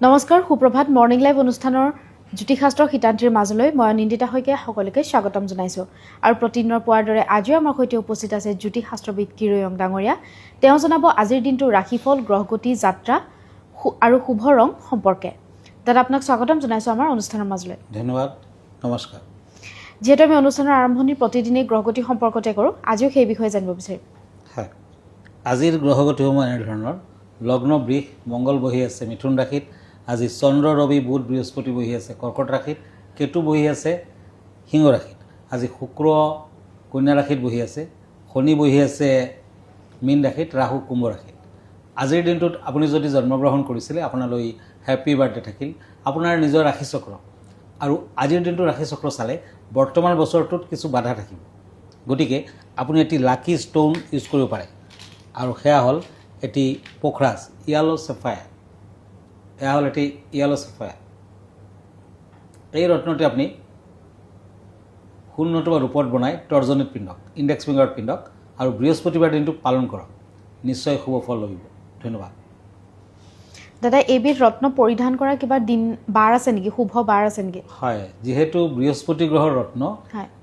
নমস্কাৰ সুপ্ৰভাত morning live অনুষ্ঠানৰ জ্যোতিষাস্ত্ৰ শিতান্তিৰ মাজলৈ মই নিন্দিতা শইকীয়া সকলোকে স্বাগতম জনাইছোঁ আৰু প্ৰতিদিনৰ পোৱাৰ দৰে আজিও আমাৰ সৈতে উপস্থিত আছে জ্যোতিষাস্ত্ৰবিদ কিৰয়ং ডাঙৰীয়া। তেওঁ জনাব আজিৰ দিনটোৰ ৰাশিফল, গ্ৰহগতি, যাত্ৰা আৰু শুভ ৰং সম্পৰ্কে। দাদা আপোনাক স্বাগতম জনাইছোঁ আমাৰ অনুষ্ঠানৰ মাজলৈ। ধন্যবাদ, নমস্কাৰ। যিহেতু আমি অনুষ্ঠানৰ আৰম্ভণি প্ৰতিদিনেই গ্ৰহগতি সম্পৰ্কতে কৰোঁ, আজিও সেই বিষয়ে জানিব বিচাৰিম। হয়, আজিৰ গ্ৰহগতিসমূহ এনেধৰণৰ। লগ্ন বৃষ, মংগল বহি আছে মিথুন ৰাশিত। আজি চন্দ্ৰ, ৰবি, বুধ, বৃহস্পতি বহি আছে কৰ্কট ৰাশিত। কেতু বহি আছে সিংহ ৰাশিত। আজি শুক্ৰ কন্যা ৰাশিত বহি আছে। শনি বহি আছে মীন ৰাশিত, ৰাহু কুম্ভ ৰাশিত। আজিৰ দিনটোত আপুনি যদি জন্মগ্ৰহণ কৰিছিলে আপোনালৈ হেপী বাৰ্থডে থাকিল। আপোনাৰ নিজৰ ৰাশিচক্ৰ আৰু আজিৰ দিনটোৰ ৰাশিচক্ৰ চালে বৰ্তমান বছৰটোত কিছু বাধা থাকিব, গতিকে আপুনি এটি লাকি ষ্টোন ইউজ কৰিব পাৰে আৰু সেয়া হ'ল এটি পোখৰাজ, য়েলো চেফায়াৰ। এয়া হ'ল এটি য়েলো চেফায়াৰ। এই ৰত্নটি আপুনি শূন্য বা ৰূপত বনাই তৰ্জনীত পিন্ধক, ইণ্ডেক্স ফিংগাৰত পিন্ধক আৰু বৃহস্পতিবাৰ দিনটো পালন কৰক, নিশ্চয় শুভ ফল লভিব। ধন্যবাদ। দাদা এইবিধ ৰত্ন পৰিধান কৰা কিবা দিন বাৰ আছে নেকি, শুভ বাৰ আছে নেকি? হয়, যিহেতু বৃহস্পতি গ্ৰহৰ ৰত্ন,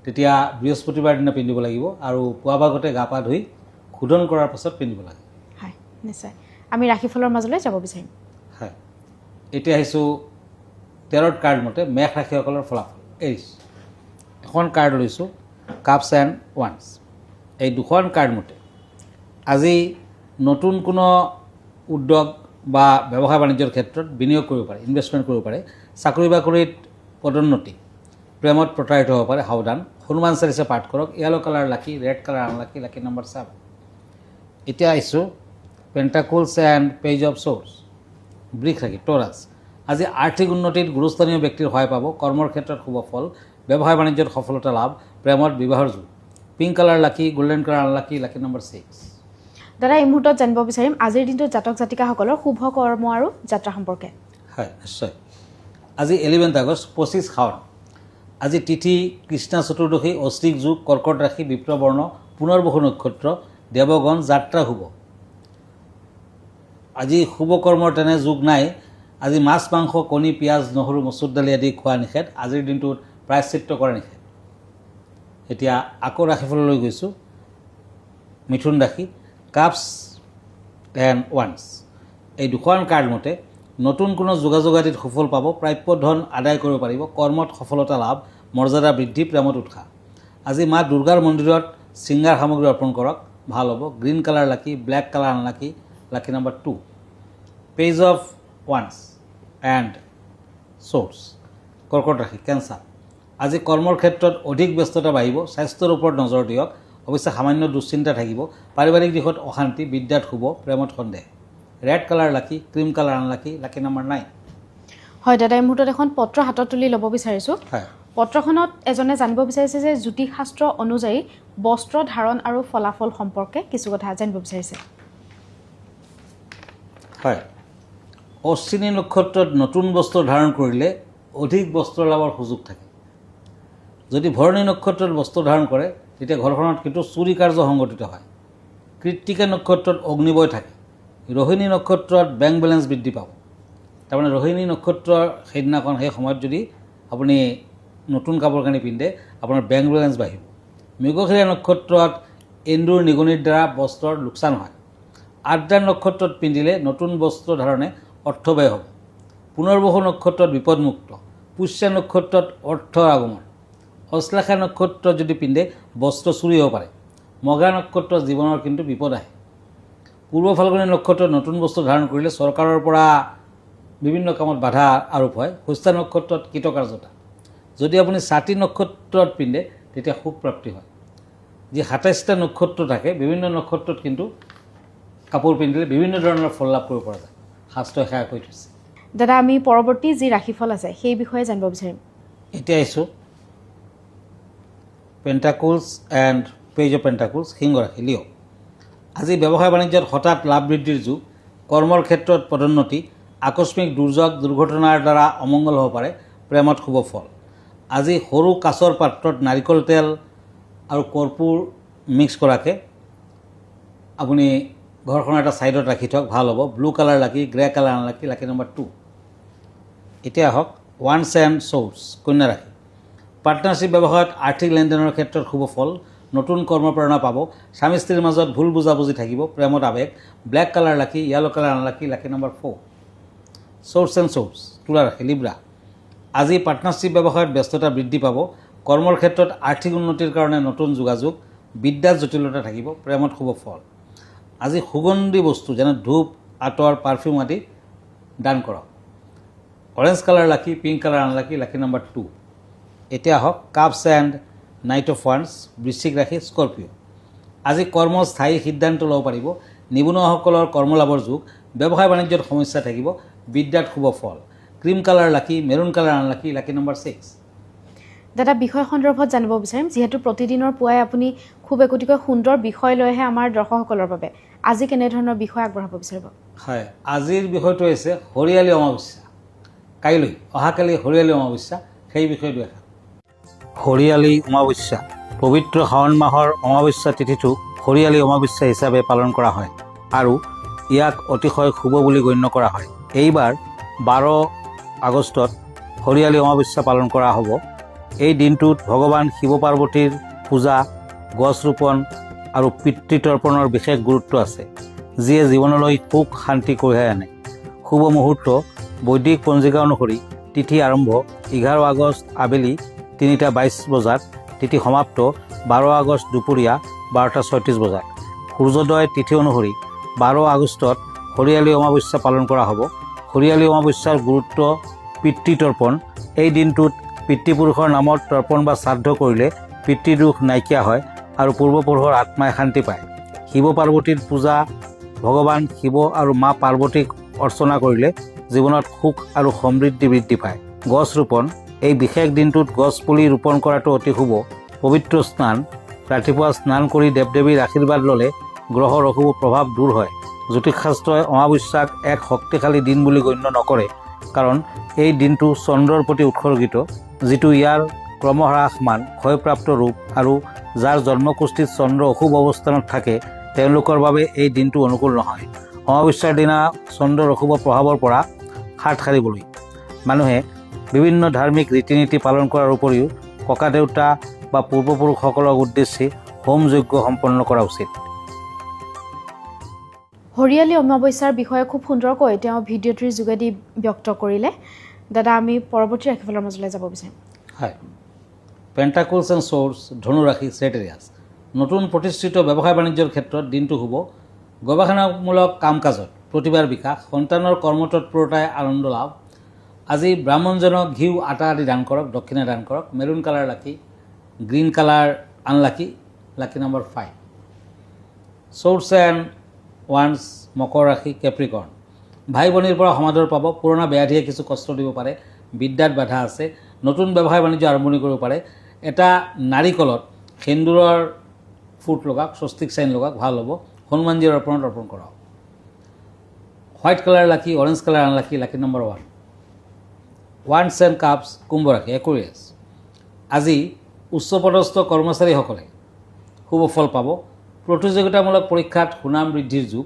তেতিয়া বৃহস্পতিবাৰ দিনা পিন্ধিব লাগিব আৰু পুৱা ভাগতে গা পা ধুই শোধন কৰাৰ পাছত পিন্ধিব লাগে। হয়, নিশ্চয়। আমি ৰাশিফলৰ মাজলৈ যাব বিচাৰিম। হয়, এতিয়া আহিছোঁ তেৰত কাৰ্ড মতে মেষ ৰাশিসকলৰ ফলাফল। এখন কাৰ্ড লৈছোঁ, কাপছ এণ্ড ওৱান্স। এই দুখন কাৰ্ড মতে আজি নতুন কোনো উদ্যোগ বা ব্যৱসায় বাণিজ্যৰ ক্ষেত্ৰত বিনিয়োগ কৰিব পাৰে, ইনভেষ্টমেণ্ট কৰিব পাৰে। চাকৰি বাকৰিত পদোন্নতি, প্ৰেমত প্ৰতাৰিত হ'ব পাৰে, সাৱধান। হনুমান চালিচা পাঠ কৰক। য়েলো কালাৰ লাকি, red colour unlucky, lucky number 7। এতিয়া আহিছোঁ পেণ্টাকুলছ এণ্ড পেজ অফ শ্ব'ৰ্ছ, বৃষ ৰাশি, টৰাছ। আজি আৰ্থিক উন্নতিত গুৰুস্থানীয় ব্যক্তিৰ সহায় পাব। কৰ্মৰ ক্ষেত্ৰত শুভ ফল, ব্যৱসায় বাণিজ্যত সফলতা লাভ, প্ৰেমত বিবাহৰ যোগ। পিংক কালাৰ লাকি, golden colour unlucky, lucky number 6। দাদা এই মুহূৰ্তত জানিব বিচাৰিম আজিৰ দিনটোত জাতক জাতিকাসকলৰ শুভ কৰ্ম আৰু যাত্ৰা সম্পৰ্কে। হয়, নিশ্চয়। আজি 11 আগষ্ট, 25 শাওণ। আজি তিথি কৃষ্ণা চতুৰ্দশী, অশ্বিক যোগ, কৰ্কট ৰাশি, বিপ্ৰবৰ্ণ, পুনৰ্বসু নক্ষত্ৰ, দেৱগণ, যাত্ৰা শুভ। আজি শুভ কৰ্মৰ তেনে যোগ নাই। আজি মাছ, মাংস, কণী, পিঁয়াজ, নহৰু, মচুৰ দালি আদি খোৱা নিষেধ। আজিৰ দিনটোত প্ৰায়শ্চিত্ত কৰা নিষেধ। এতিয়া আকৌ ৰাশিফললৈ গৈছোঁ। মিথুন ৰাশি, কাপছ এণ্ড ওৱান্স। এই দুখন কাৰ্ড মতে নতুন কোনো যোগাযোগ আদিত সুফল পাব, প্ৰাপ্য ধন আদায় কৰিব পাৰিব, কৰ্মত সফলতা লাভ, মৰ্যাদা বৃদ্ধি, প্ৰেমত উৎসাহ। আজি মা দুৰ্গাৰ মন্দিৰত শৃংগাৰ সামগ্ৰী অৰ্পণ কৰক, ভাল হ'ব। Green colour lucky, black colour unlucky, lucky number 2। Page of ওৱান্স এণ্ড শ্ব'ৰ্ছ, কৰ্কট ৰাশি, কেঞ্চাৰ। আজি কৰ্মৰ ক্ষেত্ৰত অধিক ব্যস্ততা বাঢ়িব, স্বাস্থ্যৰ ওপৰত নজৰ দিয়ক। অৱশ্যে সামান্য দুশ্চিন্তা থাকিব। পাৰিবাৰিক দিশত অশান্তি, বিদ্যাত শুভ, প্ৰেমত সন্দেহ। ৰেড কালাৰ লাকি, cream colour unlucky, lucky number 9। হয় দাদা, এই মুহূৰ্তত এখন পত্ৰ হাতত তুলি ল'ব বিচাৰিছোঁ। হয়, পত্ৰখনত এজনে জানিব বিচাৰিছে যে জ্যোতিষশাস্ত্ৰ অনুযায়ী বস্ত্ৰ ধাৰণ আৰু ফলাফল সম্পৰ্কে কিছু কথা জানিব বিচাৰিছে। হয়, অশ্বিনী নক্ষত্ৰত নতুন বস্ত্ৰ ধাৰণ কৰিলে অধিক বস্ত্ৰ লাভৰ সুযোগ থাকে। যদি ভৰণী নক্ষত্ৰত বস্ত্ৰ ধাৰণ কৰে তেতিয়া ঘৰখনত কিন্তু চুৰি কাৰ্য সংঘটিত হয়। কৃত্তিকা নক্ষত্ৰত অগ্নিবয় থাকে। ৰোহিণী নক্ষত্ৰত বেংক বেলেঞ্চ বৃদ্ধি পাব। তাৰমানে ৰোহিণী নক্ষত্ৰৰ সেইদিনাখন সেই সময়ত যদি আপুনি নতুন কাপোৰ কানি পিন্ধে আপোনাৰ বেংক বেলেঞ্চ বাঢ়িব। মৃগশিৰা নক্ষত্ৰত এন্দুৰ নিগনিৰ দ্বাৰা বস্ত্ৰৰ লোকচান হয়। আদ্ৰা নক্ষত্ৰত পিন্ধিলে নতুন বস্ত্ৰ ধাৰণে অৰ্থব্যয় হ'ব। পুনৰ্বসু নক্ষত্ৰত বিপদমুক্ত। পুষ্যা নক্ষত্ৰত অৰ্থৰ আগমন। অশ্লেষা নক্ষত্ৰত যদি পিন্ধে বস্ত্ৰ চুৰি হ'ব পাৰে। মঘা নক্ষত্ৰত জীৱনৰ কিন্তু বিপদ আহে। পূৰ্ব ফাল্গুনী নক্ষত্ৰত নতুন বস্ত্ৰ ধাৰণ কৰিলে চৰকাৰৰ পৰা বিভিন্ন কামত বাধা আৰোপ হয়। হস্তা নক্ষত্ৰত কৃতকাৰ্যতা। যদি আপুনি ছাতি নক্ষত্ৰত পিন্ধে তেতিয়া সুখ প্ৰাপ্তি হয়। যি 27টা নক্ষত্ৰ থাকে, বিভিন্ন নক্ষত্ৰত কিন্তু কাপোৰ পিন্ধিলে বিভিন্ন ধৰণৰ ফল লাভ কৰিব পৰা যায়। শাস্ত্ৰই সেয়া কৈ থৈছে। দাদা আমি পৰৱৰ্তী যি ৰাশিফল আছে সেই বিষয়ে জানিব বিচাৰিম। এতিয়া আহিছোঁ পেণ্টাকুলছ এণ্ড পেজ অফ পেণ্টাকুলছ, সিংহ ৰাশি, লিঅ'। আজি ব্যৱসায় বাণিজ্যত হঠাৎ লাভ বৃদ্ধিৰ যুগ। কৰ্মৰ ক্ষেত্ৰত পদোন্নতি, আকস্মিক দুৰ্যোগ দুৰ্ঘটনাৰ দ্বাৰা অমংগল হ'ব পাৰে, প্ৰেমত শুভ ফল। আজি সৰু কাছৰ পাত্ৰত নাৰিকল তেল আৰু কৰ্পূৰ মিক্স কৰাকৈ আপুনি ঘৰখনৰ এটা ছাইডত ৰাখি থওক, ভাল হ'ব। ব্লু কালাৰ লাকি, grey colour unlucky, lucky number 2। এতিয়া আহক ওৱান্স এণ্ড চ'ৰ্চ কন্যা ৰাশি পাৰ্টনাৰশ্বিপ ব্যৱসায়ত আৰ্থিক লেনদেনৰ ক্ষেত্ৰত শুভ ফল নতুন কৰ্মপ্ৰেৰণা পাব স্বামী স্ত্ৰীৰ মাজত ভুল বুজাবুজি থাকিব প্ৰেমত আৱেগ black colour lucky yellow colour unlucky lucky number 4 source and source তুলা ৰাশি লিব্ৰা আজি পাৰ্টনাৰশ্বিপ ব্যৱসায়ত ব্যস্ততা বৃদ্ধি পাব কৰ্মৰ ক্ষেত্ৰত আৰ্থিক উন্নতিৰ কাৰণে নতুন যোগাযোগ বিদ্যাত জটিলতা থাকিব প্ৰেমত শুভ ফল আজি সুগন্ধি বস্তু যেনে ধূপ আঁতৰ পাৰফিউম আদি দান কৰক অৰেঞ্জ কালাৰ লাকি pink colour unlucky lucky number 2 এতিয়া আহক cups and night of once বৃশ্চিক ৰাশি স্কৰ্পিঅ আজি কৰ্মস্থায়ী সিদ্ধান্ত ল'ব পাৰিব নিবনুৱাসকলৰ কৰ্মলাভৰ যুগ ব্যৱসায় বাণিজ্যত সমস্যা থাকিব বিদ্যাত শুভ ফল ক্ৰীম কালাৰ লাকি maroon colour unlucky lucky number 6 দাদা বিষয় সন্দৰ্ভত জানিব বিচাৰিম যিহেতু প্ৰতিদিনৰ পুৱাই আপুনি খুব একোটিকৈ সুন্দৰ বিষয় লৈহে আমাৰ দৰ্শকসকলৰ বাবে আজি কেনেধৰণৰ বিষয় আগবঢ়াব বিচাৰিব হয় আজিৰ বিষয়টো হৈছে হৰিয়ালী অমাৱস্যা কাইলৈ অহাকালি হৰিয়ালী অমাৱস্যা সেই বিষয়টো দেখা হৰিয়ালী অমাৱস্যা পবিত্ৰ শাওণ মাহৰ অমাৱস্যা তিথিটো হৰিয়ালী অমাৱস্যা হিচাপে পালন কৰা হয় আৰু ইয়াক অতিশয় শুভ বুলি গণ্য কৰা হয় এইবাৰ 12 আগষ্টত হৰিয়ালী অমাৱস্যা পালন কৰা হ'ব এই দিনটোত ভগৱান শিৱ পাৰ্বতীৰ পূজা গছ ৰোপণ আৰু পিতৃতৰ্পণৰ বিশেষ গুৰুত্ব আছে যিয়ে জীৱনলৈ সুখ শান্তি কঢ়িয়াই আনে শুভ মুহূৰ্ত বৈদিক পঞ্জিকা অনুসৰি তিথি আৰম্ভ 11 আগষ্ট আবেলি 3:22 বজাত তিথি সমাপ্ত 12 আগষ্ট দুপৰীয়া 12:36 বজাত সূৰ্যোদয় তিথি অনুসৰি 12 আগষ্টত হৰিয়ালী অমাৱস্যা পালন কৰা হ'ব হৰিয়ালী অমাৱস্যাৰ গুৰুত্ব পিতৃতৰ্পণ এই দিনটোত পিতৃপুৰুষৰ নামত তৰ্পণ বা শ্ৰাদ্ধ কৰিলে পিতৃদোষ নাইকিয়া হয় আৰু পূৰ্বপুৰুষৰ আত্মাই শান্তি পায় শিৱ পাৰ্বতীৰ পূজা ভগৱান শিৱ আৰু মা পাৰ্বতীক অৰ্চনা কৰিলে জীৱনত সুখ আৰু সমৃদ্ধি বৃদ্ধি পায় গছ ৰোপণ এই বিশেষ দিনটোত গছ পুলি ৰোপণ কৰাটো অতি শুভ পবিত্ৰ স্নান ৰাতিপুৱা স্নান কৰি দেৱ দেৱীৰ আশীৰ্বাদ ল'লে গ্ৰহৰ অশুভ প্ৰভাৱ দূৰ হয় জ্যোতিষশাস্ত্ৰই অমাৱস্যাক এক শক্তিশালী দিন বুলি গণ্য নকৰে কাৰণ এই দিনটো চন্দ্ৰৰ প্ৰতি উৎসৰ্গিত যিটো ইয়াৰ ক্ৰমহ্ৰাসমান ক্ষয়প্ৰাপ্ত ৰূপ আৰু যাৰ জন্মকুষ্ঠিত চন্দ্ৰ অশুভ অৱস্থানত থাকে তেওঁলোকৰ বাবে এই দিনটো অনুকূল নহয় অমাৱস্যাৰ দিনা চন্দ্ৰৰ অশুভ প্ৰভাৱৰ পৰা হাত সাৰিবলৈ মানুহে বিভিন্ন ধাৰ্মিক ৰীতি নীতি পালন কৰাৰ উপৰিও ককা দেউতা বা পূৰ্বপুৰুষসকলক উদ্দেশ্যি হোম যজ্ঞ সম্পন্ন কৰা উচিত হৰিয়ালী অমাৱস্যাৰ বিষয়ে খুব সুন্দৰকৈ তেওঁ ভিডিঅ'টিৰ যোগেদি ব্যক্ত কৰিলে দাদা আমি পৰৱৰ্তী ৰাশিফলৰ মাজলৈ যাব বিচাৰিম হয় পেণ্টাকলছ এণ্ড চ'ৰ্চ ধনু ৰাশি ছেটেৰিয়াছ নতুন প্ৰতিষ্ঠিত ব্যৱসায় বাণিজ্যৰ ক্ষেত্ৰত দিনটো শুভ গৱেষণামূলক কাম কাজত প্ৰতিভাৰ বিকাশ সন্তানৰ কৰ্মতৎপৰতাই আনন্দ লাভ আজি ব্ৰাহ্মণজনক ঘিউ আটা আদি দান কৰক দক্ষিণা দান কৰক maroon colour lucky green colour unlucky lucky number 5 swords and ওৱান্স মকৰ ৰাশি কেপ্ৰিকৰ্ণ ভাই ভনীৰ পৰা সমাদৰ পাব পুৰণা ব্যাধিয়ে কিছু কষ্ট দিব পাৰে বিদ্যাত বাধা আছে নতুন ব্যৱসায় বাণিজ্য আৰম্ভণি কৰিব পাৰে এটা নাৰিকলত সেন্দুৰৰ ফুট লগাওক স্বস্তিক চাইন লগাওক ভাল হ'ব হনুমানজীৰ অৰ্পণত অৰ্পণ কৰক white colour lucky orange colour unlucky lucky number 1 ওৱান্স এণ্ড কাপছ কুম্ভ ৰাশি একুৰিয়াছ আজি উচ্চপদস্থ কৰ্মচাৰীসকলে শুভ ফল পাব প্ৰতিযোগিতামূলক পৰীক্ষাত সুনাম বৃদ্ধিৰ যুগ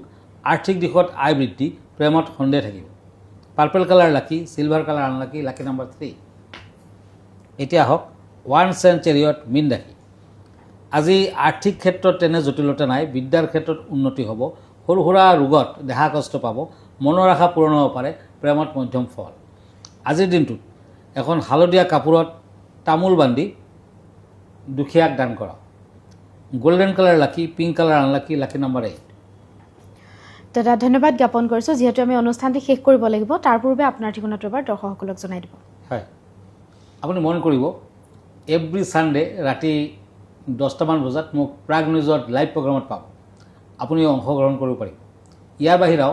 আৰ্থিক দিশত আয় বৃদ্ধি প্ৰেমত সন্দেহ থাকিব পাৰ্পল কালাৰ লাকি silver colour unlucky lucky number 3 এতিয়া আহক ওৱান্স এণ্ড চেৰিয়ট মীন ৰাশি আজি আৰ্থিক ক্ষেত্ৰত তেনে জটিলতা নাই বিদ্যাৰ ক্ষেত্ৰত উন্নতি হ'ব সৰু সুৰা ৰোগত দেহা কষ্ট পাব মনৰ আশা পূৰণ হ'ব পাৰে প্ৰেমত মধ্যম ফল আজিৰ দিনটোত এখন হালধীয়া কাপোৰত তামোল বান্ধি দুখীয়াক দান কৰক গোল্ডেন কালাৰ লাকি pink colour unlucky lucky number 8 দাদা ধন্যবাদ জ্ঞাপন কৰিছোঁ যিহেতু আমি অনুষ্ঠানটি শেষ কৰিব লাগিব তাৰ পূৰ্বে আপোনাৰ ঠিকনাটো এবাৰ দৰ্শকসকলক জনাই দিব হয় আপুনি মন কৰিব এভৰি ছানডে ৰাতি 10টামান বজাত মোক প্ৰাগ নিউজত লাইভ প্ৰগ্ৰামত পাব আপুনি অংশগ্ৰহণ কৰিব পাৰিব ইয়াৰ বাহিৰেও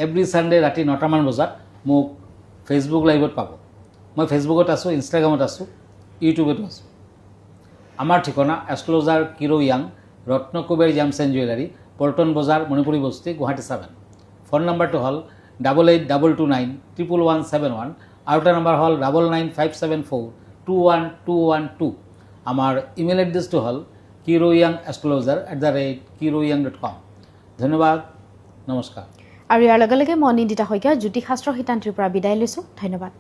এভৰি ছানডে ৰাতি 9টামান বজাত মোক ফেচবুক লাইভত পাব মই ফেচবুকত আছোঁ ইনষ্টাগ্ৰামত আছোঁ ইউটিউবতো আছোঁ আমাৰ ঠিকনা এষ্ট্ৰলজাৰ কিৰো য়াং Ratnakuber gems and jewellery Paltan Bazar Manipuri বস্তি গুৱাহাটী 7 ফোন নম্বৰটো হ'ল 8822291171 আৰু এটা নম্বৰ হ'ল 9957421212 আমাৰ ইমেইল এড্ৰেছটো হ'ল kiroyangastrologer@kiroyang.com ধন্যবাদ নমস্কাৰ আৰু ইয়াৰ লগে লগে মই নিন্দিতা শইকীয়া জ্যোতিষশাস্ত্ৰ শিতান্তিৰ পৰা বিদায় লৈছোঁ ধন্যবাদ